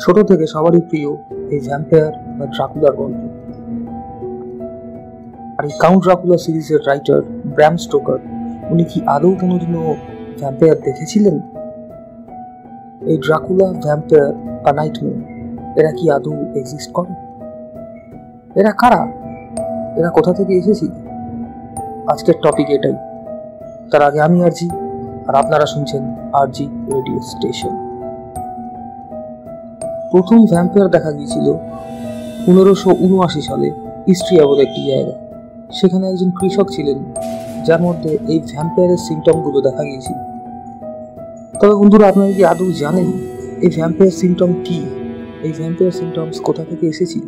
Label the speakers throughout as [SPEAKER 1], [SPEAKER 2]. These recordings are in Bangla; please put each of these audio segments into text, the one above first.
[SPEAKER 1] ছোট থেকে সবারই প্রিয় এই ভ্যাম্পায়ার বা ড্রাকুলার গল্প। আর এই কাউন্ট ড্রাকুলা সিরিজের রাইটার ব্র্যাম স্টোকার, উনি কি আদৌ কোনোদিনও ভ্যাম্পায়ার দেখেছিলেন? এই ড্রাকুলা, ভ্যাম্পায়ার বা নাইটমেয়ার, এরা কি আদৌ এক্সিস্ট করে? এরা কারা? এরা কোথা থেকে এসেছিল? আজকের টপিক এটাই। তার আগে আমি আরজি, আর আপনারা শুনছেন আরজি রেডিও স্টেশন। প্রথম ভ্যাম্পায়ার দেখা গিয়েছিল 1579 সালে ইস্ট্রিয়া বলে একটি জায়গা। সেখানে একজন কৃষক ছিলেন যার মধ্যে এই ভ্যাম্পায়ারের সিমটমগুলো দেখা গিয়েছিল। তবে বন্ধুরা, আপনারা কি আদৌ জানেন এই ভ্যাম্পায়ার সিমটম কি? এই ভ্যাম্পায়ার সিমটমস কোথা থেকে এসেছিল?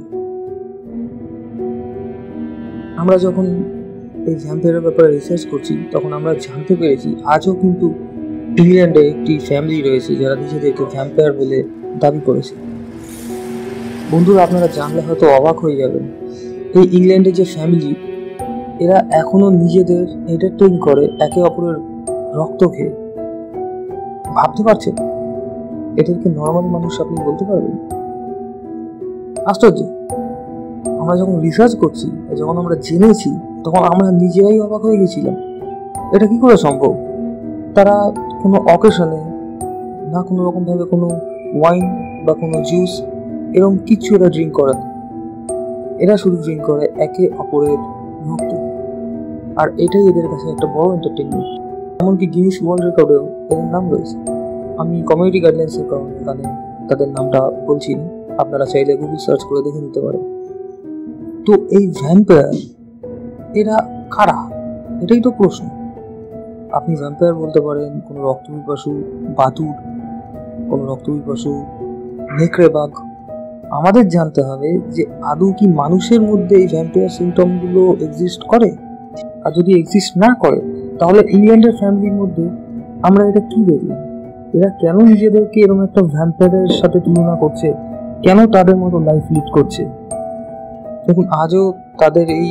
[SPEAKER 1] আমরা যখন এই ভ্যাম্পায়ারের ব্যাপারে রিসার্চ করছি, তখন আমরা জানতে পেরেছি আজও কিন্তু ইংল্যান্ডে একটি ফ্যামিলি রয়েছে যারা নিজেদেরকে ভ্যাম্পায়ার বলে দাবি করেছে। বন্ধুরা, আপনারা জানলে হয়তো অবাক হয়ে যাবেন, এই ইংল্যান্ডের যে ফ্যামিলি, এরা এখনো নিজেদের এন্টারটেইন করে একে অপরের রক্ত খেয়ে। ভাবতে পারছেন এদেরকে নর্মাল মানুষ আপনি বলতে পারবেন? আশ্চর্য। আমরা যখন রিসার্চ করছি, যখন আমরা জেনেছি, তখন আমরা নিজেরাই অবাক হয়ে গেছিলাম, এটা কি করে সম্ভব? তারা কোনো অকেশনে না কোনো রকম ভাবে কোনো ওয়াইন বা কোনো জুস এরকম কিচ্ছু এরা ড্রিঙ্ক করে না। এরা শুধু ড্রিঙ্ক করে একে অপরের রক্ত। আর এটাই এদের কাছে একটা বড় এন্টারটেইনমেন্ট। এমনকি গিনিস ওয়ার্ল্ড রেকর্ডেও এদের নাম রয়েছে। আমি কমিউনিটি গাইডলাইন্সের কারণে এখানে তাদের নামটা বলছি না, আপনারা চাইলে গুগল সার্চ করে দেখে নিতে পারেন। তো এই ভ্যাম্পায়ার এরা কারা? এটাই তো প্রশ্ন। আপনি ভ্যাম্পায়ার বলতে পারেন কোনো রক্তপিপাসু বাদুড়, কোনো রক্তপিপাসু নেকড়ে বাঘ। আমাদের জানতে হবে যে আদৌ কি মানুষের মধ্যে এই ভ্যাম্পায়ার সিমটমগুলো এক্সিস্ট করে? আর যদি এক্সিস্ট না করে, তাহলে ইংল্যান্ডের ফ্যামিলির মধ্যে আমরা এটা কি দেখলাম? এরা কেন নিজেদেরকে এরকম একটা ভ্যাম্পায়ারের সাথে তুলনা করছে? কেন তাদের মতো লাইফ লিড করছে? দেখুন, আজও তাদের এই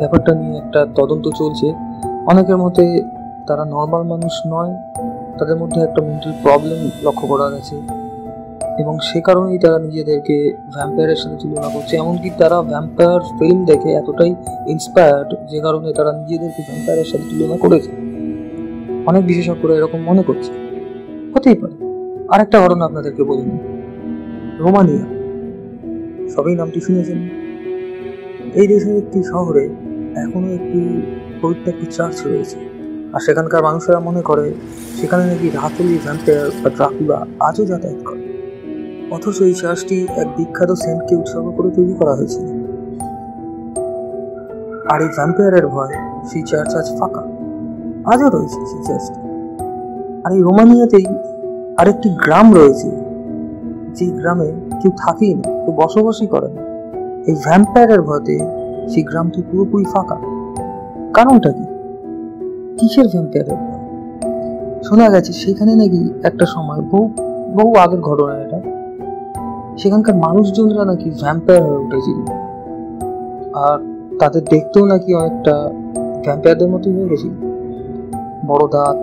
[SPEAKER 1] ব্যাপারটা নিয়ে একটা তদন্ত চলছে। অনেকের মতে তারা নর্মাল মানুষ নয়, তাদের মধ্যে একটা মেন্টাল প্রবলেম লক্ষ্য করা গেছে, এবং সে কারণেই তারা নিজেদেরকে ভ্যাম্পায়ারের সাথে তুলনা করছে। এমনকি তারা ভ্যাম্পায়ার ফিল্ম দেখে এতটাই ইন্সপায়ার্ড, যে কারণে তারা নিজেদেরকে ভ্যাম্পায়ারের সাথে তুলনা করেছে। অনেক বিশেষজ্ঞরা এরকম মনে করছে। হতেই পারে। আরেকটা ঘটনা আপনাদেরকে বলুন, রোমানিয়া, সবাই নামটি শুনেছেন। এই দেশের একটি শহরে এখনো একটি পবিত্র চার্চ রয়েছে, আর সেখানকার মানুষেরা মনে করে সেখানে নাকি রাতুলি ভ্যাম্পায়ার বা ড্রাকুলা আজও যাতায়াত করে। অথচ এই চার্চটি এক বিখ্যাত সেন্টকে উৎসর্গ করে তৈরি করা হয়েছিল। আর এই ভ্যাম্পায়ারের ভয় সেই চার্চ আজ ফাঁকা, আজও রয়েছে সেই চার্চটি। আর এই রোমানিয়াতেই আরেকটি গ্রাম রয়েছে, যে গ্রামে কেউ থাকেই না, কেউ বসবাসই করে না। এই ভ্যাম্পায়ারের ভয়তে সেই গ্রামটি পুরোপুরি ফাঁকা। কারণটা কি? কিসের ভ্যাম্পায়ারের ভয়? শোনা গেছে সেখানে নাকি একটা সময়, বহু আগের ঘটনা এটা, সেখানকার মানুষজনরা নাকি ভ্যাম্পায়ার হয়ে উঠেছিল, আর তাদের দেখতেও নাকি অনেকটা ভ্যাম্পায়ারদের মতোই হয়ে গেছিল। বড় দাঁত,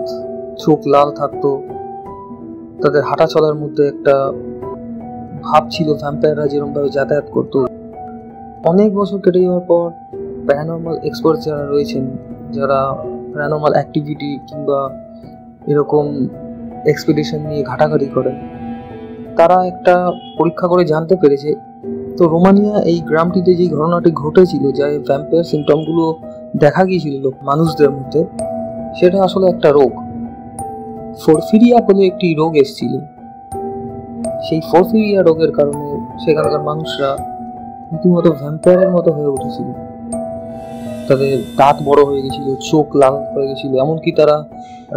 [SPEAKER 1] চোখ লাল থাকতো, তাদের হাঁটা চলার মধ্যে একটা ভাব ছিল ভ্যাম্পায়াররা যেরকম ভাবে যাতায়াত করতো। অনেক বছর কেটে যাওয়ার পর প্যারানর্মাল এক্সপার্ট যারা রয়েছেন, যারা প্যারানর্মাল অ্যাক্টিভিটি কিংবা এরকম এক্সপেডিশন নিয়ে ঘাটাঘাটি করেন, তারা একটা পরীক্ষা করে জানতে পেরেছে, তো রোমানিয়া এই গ্রামটিতে যে ঘটনাটি ঘটেছিল, যে ভ্যাম্পায়ার সিমটমগুলো দেখা গিয়েছিল মানুষদের মধ্যে, সেটা আসলে একটা রোগ। পরফিরিয়া বলে একটি রোগ এসেছিল। সেই পরফিরিয়া রোগের কারণে সেখানকার মানুষরা রীতিমতো ভ্যাম্পায়ারের মতো হয়ে উঠেছিল। তাদের দাঁত বড় হয়ে গেছিল, চোখ লাল হয়ে গেছিল, এমনকি তারা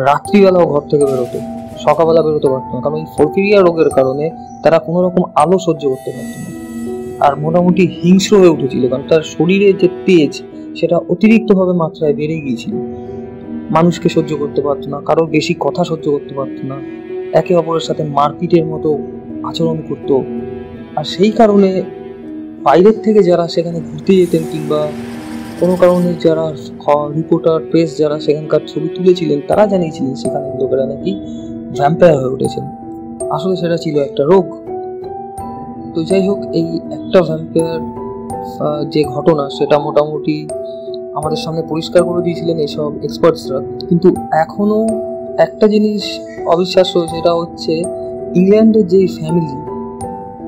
[SPEAKER 1] রাত্রিবেলাও ঘর থেকে বেরোতো, সকালবেলা বেরোতে পারতো না, কারণ এই পরফিরিয়া রোগের কারণে তারা কোনো রকম আলো সহ্য করতে পারতো না। আর মোটামুটি হিংস্র হয়ে উঠেছিল, কারণ তার শরীরে যে তেজ সেটা অতিরিক্তভাবে মাত্রায় বেড়ে গিয়েছিল। মানুষকে সহ্য করতে পারতো না, কারোর বেশি কথা সহ্য করতে পারতো না, একে অপরের সাথে মারপিটের মতো আচরণ করতো। আর সেই কারণে বাইরের থেকে যারা সেখানে ঘুরতে যেতেন কিংবা কোনো কারণে যারা রিপোর্টার প্রেস যারা সেখানকার ছবি তুলেছিলেন, তারা জানিয়েছিলেন সেখানের লোকেরা নাকি ভ্যাম্পায়ার হয়ে উঠেছেন। আসলে সেটা ছিল একটা রোগ। তো যাই হোক, এই একটা ভ্যাম্পায়ার যে ঘটনা, সেটা মোটামুটি আমাদের সামনে পরিষ্কার করে দিয়েছিলেন এইসব এক্সপার্টসরা। কিন্তু এখনো একটা জিনিস অবিশ্বাস্য, সেটা হচ্ছে ইংল্যান্ডের যেই ফ্যামিলি,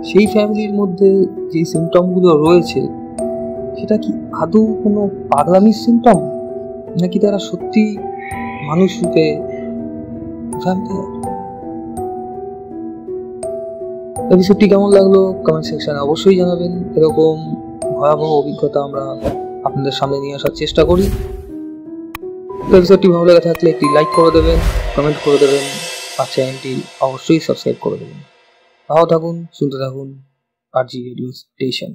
[SPEAKER 1] সেই ফ্যামিলির মধ্যে যে সিমটমগুলো রয়েছে, সেটা কি আদৌ কোনো পাগলামির সিমটম, নাকি তারা সত্যি মানুষ রূপে ভ্যাম্পায়ার? এপিসোডটি কেমন লাগলো কমেন্ট সেকশনে অবশ্যই জানাবেন। এরকম ভয়াবহ অভিজ্ঞতা আমরা আপনাদের সামনে নিয়ে আসার চেষ্টা করি। এপিসোডটি ভালো লেগে থাকলে একটি লাইক করে দেবেন, কমেন্ট করে দেবেন, আর চ্যানেলটি অবশ্যই সাবস্ক্রাইব করে দেবেন। ভালো থাকুন, শুনতে থাকুন RG রেডিও স্টেশন।